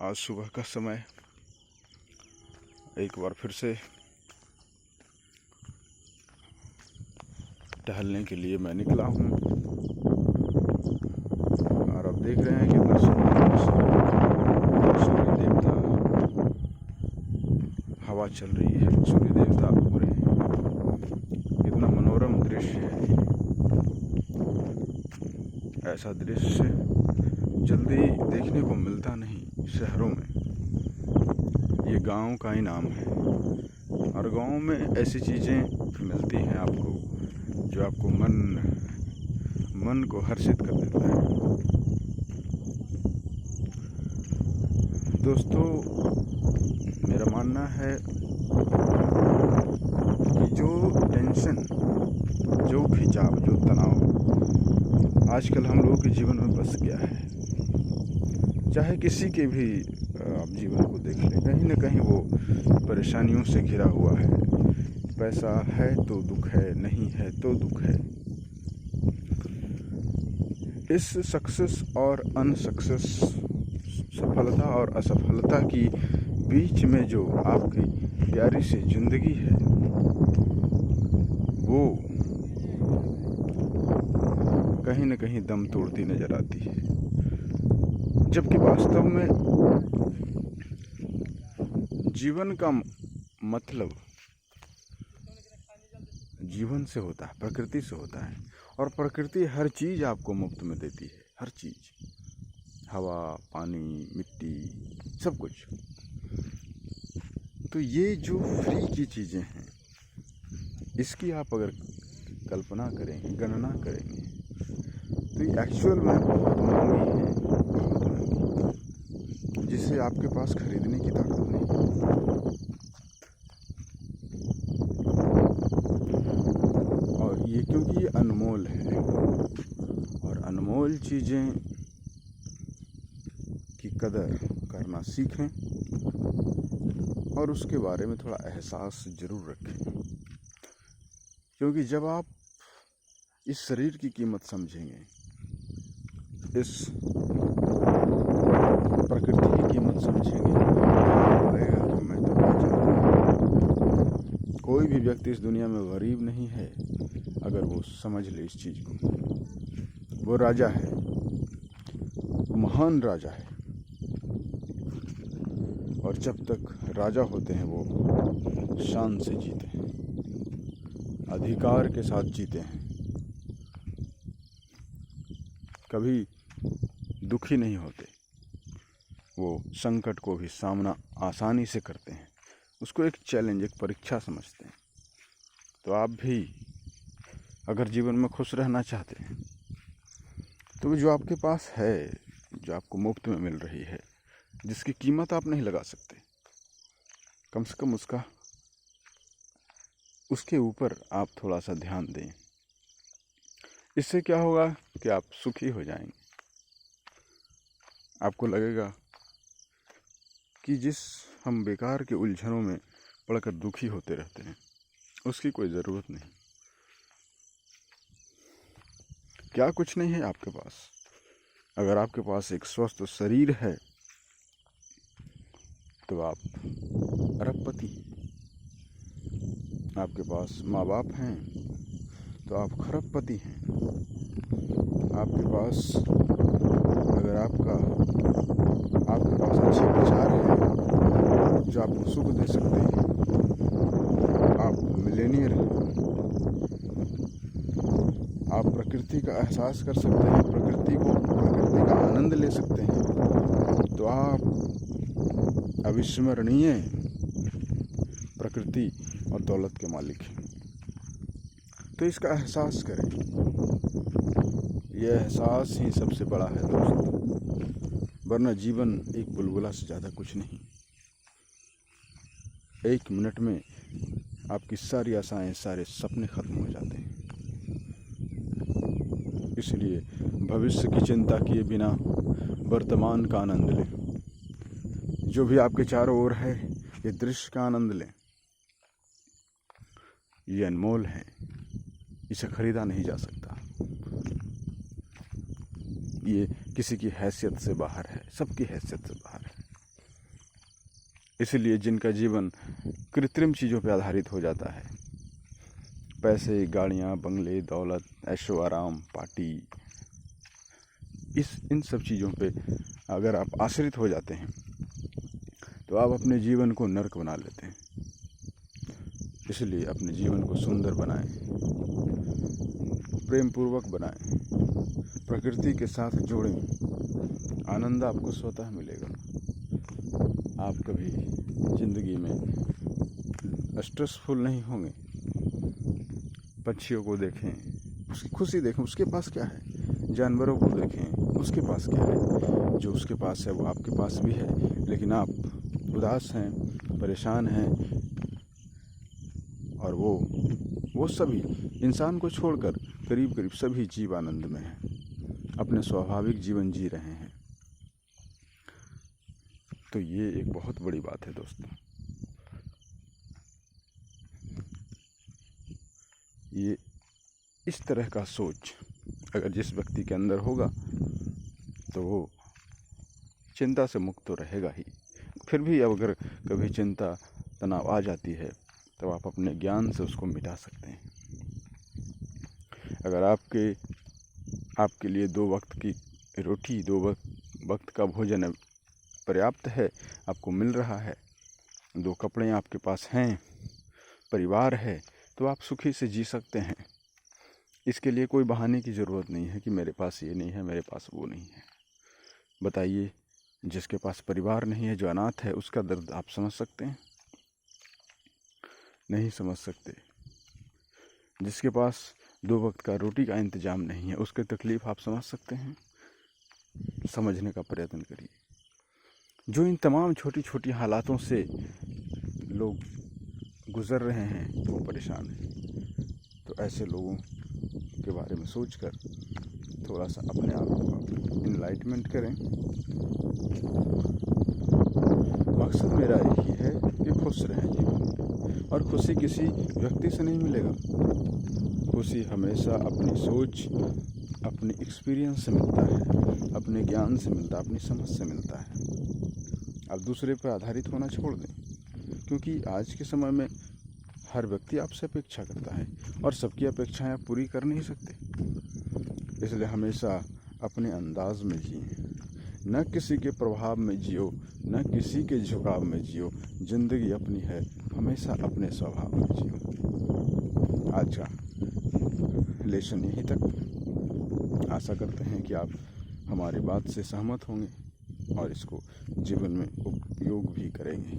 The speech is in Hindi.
आज सुबह का समय एक बार फिर से टहलने के लिए मैं निकला हूँ और अब देख रहे हैं कितना सुंदर सूर्य देवता, हवा चल रही है, सूर्य देवता उग रहे हैं। कितना मनोरम दृश्य है। ऐसा दृश्य जल्दी देखने को मिलता नहीं शहरों में। ये गांव का ही नाम है और गांव में ऐसी चीज़ें मिलती हैं आपको जो आपको मन को हर्षित कर देता है। दोस्तों, मेरा मानना है कि जो टेंशन, जो खिंचाव, जो तनाव आजकल हम लोगों के जीवन में बस गया है, चाहे किसी के भी आप जीवन को देख लें, कहीं ना कहीं वो परेशानियों से घिरा हुआ है। पैसा है तो दुख है, नहीं है तो दुख है। इस सक्सेस और अनसक्सेस, सफलता और असफलता की बीच में जो आपकी प्यारी सी जिंदगी है, वो कहीं न कहीं दम तोड़ती नजर आती है। जबकि वास्तव में जीवन का मतलब जीवन से होता है, प्रकृति से होता है। और प्रकृति हर चीज़ आपको मुफ्त में देती है, हर चीज़, हवा, पानी, मिट्टी, सब कुछ। तो ये जो फ्री की चीज़ें हैं, इसकी आप अगर कल्पना करेंगे, गणना करेंगे, तो ये एक्चुअल में बहुत महंगी है, बहुत महंगी, जिसे आपके पास खरीदने की ताकत नहीं। और ये क्योंकि ये अनमोल है, और अनमोल चीज़ें की कदर करना सीखें और उसके बारे में थोड़ा एहसास ज़रूर रखें। क्योंकि जब आप इस शरीर की कीमत समझेंगे, इस प्रकृति की कीमत समझेंगे, तो लगेगा कि मैं तो राजा हूँ। कोई भी व्यक्ति इस दुनिया में गरीब नहीं है अगर वो समझ ले इस चीज़ को। वो राजा है, वो महान राजा है। और जब तक राजा होते हैं वो शान से जीते हैं, अधिकार के साथ जीते हैं, कभी दुखी नहीं होते। वो संकट को भी सामना आसानी से करते हैं, उसको एक चैलेंज, एक परीक्षा समझते हैं। तो आप भी अगर जीवन में खुश रहना चाहते हैं, तो जो आपके पास है, जो आपको मुफ्त में मिल रही है, जिसकी कीमत आप नहीं लगा सकते, कम से कम उसके ऊपर आप थोड़ा सा ध्यान दें। इससे क्या होगा कि आप सुखी हो जाएंगे। आपको लगेगा कि जिस हम बेकार के उलझनों में पड़कर दुखी होते रहते हैं, उसकी कोई ज़रूरत नहीं। क्या कुछ नहीं है आपके पास? अगर आपके पास एक स्वस्थ शरीर है तो आप अरबपति हैं। आपके पास माँ बाप हैं तो आप खरबपति हैं। आपके पास अगर आपके पास अच्छे विचार हैं जो आपको सुख दे सकते हैं, आप मिलेनियर हैं। आप प्रकृति का एहसास कर सकते हैं, प्रकृति का आनंद ले सकते हैं, तो आप अविस्मरणीय प्रकृति और दौलत के मालिक हैं। तो इसका एहसास करें। यह एहसास ही सबसे बड़ा है दोस्तों, वरना जीवन एक बुलबुला से ज़्यादा कुछ नहीं। 1 मिनट में आपकी सारी आशाएं, सारे सपने खत्म हो जाते हैं। इसलिए भविष्य की चिंता किए बिना वर्तमान का आनंद लें। जो भी आपके चारों ओर है, ये दृश्य का आनंद लें। ये अनमोल है, इसे खरीदा नहीं जा सकता। ये किसी की हैसियत से बाहर है, सबकी हैसियत से बाहर है। इसलिए जिनका जीवन कृत्रिम चीज़ों पर आधारित हो जाता है, पैसे, गाड़ियाँ, बंगले, दौलत, ऐशो आराम, पार्टी, इन सब चीज़ों पे अगर आप आश्रित हो जाते हैं तो आप अपने जीवन को नर्क बना लेते हैं। इसलिए अपने जीवन को सुंदर बनाएं, प्रेम पूर्वक बनाएं, प्रकृति के साथ जोड़ें, आनंद आपको स्वतः मिलेगा। आप कभी जिंदगी में स्ट्रेसफुल नहीं होंगे। पक्षियों को देखें, उसकी खुशी देखें, उसके पास क्या है। जानवरों को देखें, उसके पास क्या है। जो उसके पास है वो आपके पास भी है, लेकिन आप उदास हैं, परेशान हैं, और वो सभी इंसान को छोड़कर करीब करीब सभी जीव आनंद में हैं, अपने स्वाभाविक जीवन जी रहे हैं। तो ये एक बहुत बड़ी बात है दोस्तों। ये इस तरह का सोच अगर जिस व्यक्ति के अंदर होगा तो वो चिंता से मुक्त तो रहेगा ही। फिर भी अगर कभी चिंता, तनाव आ जाती है तो आप अपने ज्ञान से उसको मिटा सकते हैं। अगर आपके लिए 2 वक्त की रोटी, 2 वक्त का भोजन पर्याप्त है, आपको मिल रहा है, 2 कपड़े आपके पास हैं, परिवार है, तो आप सुखी से जी सकते हैं। इसके लिए कोई बहाने की ज़रूरत नहीं है कि मेरे पास ये नहीं है, मेरे पास वो नहीं है। बताइए, जिसके पास परिवार नहीं है, जो अनाथ है, उसका दर्द आप समझ सकते हैं? नहीं समझ सकते। जिसके पास 2 वक्त का रोटी का इंतजाम नहीं है, उसकी तकलीफ़ आप समझ सकते हैं? समझने का प्रयत्न करिए। जो इन तमाम छोटी छोटी हालातों से लोग गुज़र रहे हैं वो परेशान हैं। तो ऐसे लोगों के बारे में सोचकर थोड़ा सा अपने आप को इनलाइटमेंट करें। मकसद मेरा यही है कि खुश रहें जीवन में, और खुशी किसी व्यक्ति से नहीं मिलेगा। खुशी हमेशा अपनी सोच, अपनी एक्सपीरियंस से मिलता है, अपने ज्ञान से मिलता है, अपनी समझ से मिलता है। आप दूसरे पर आधारित होना छोड़ दें, क्योंकि आज के समय में हर व्यक्ति आपसे अपेक्षा करता है और सबकी अपेक्षाएं आप पूरी कर नहीं सकते। इसलिए हमेशा अपने अंदाज में जिए, न किसी के प्रभाव में जियो, न किसी के झुकाव में जियो। जिंदगी अपनी है, हमेशा अपने स्वभाव में जियो। आज का लेसन यहीं तक। आशा करते हैं कि आप हमारी बात से सहमत होंगे और इसको जीवन में उपयोग भी करेंगे।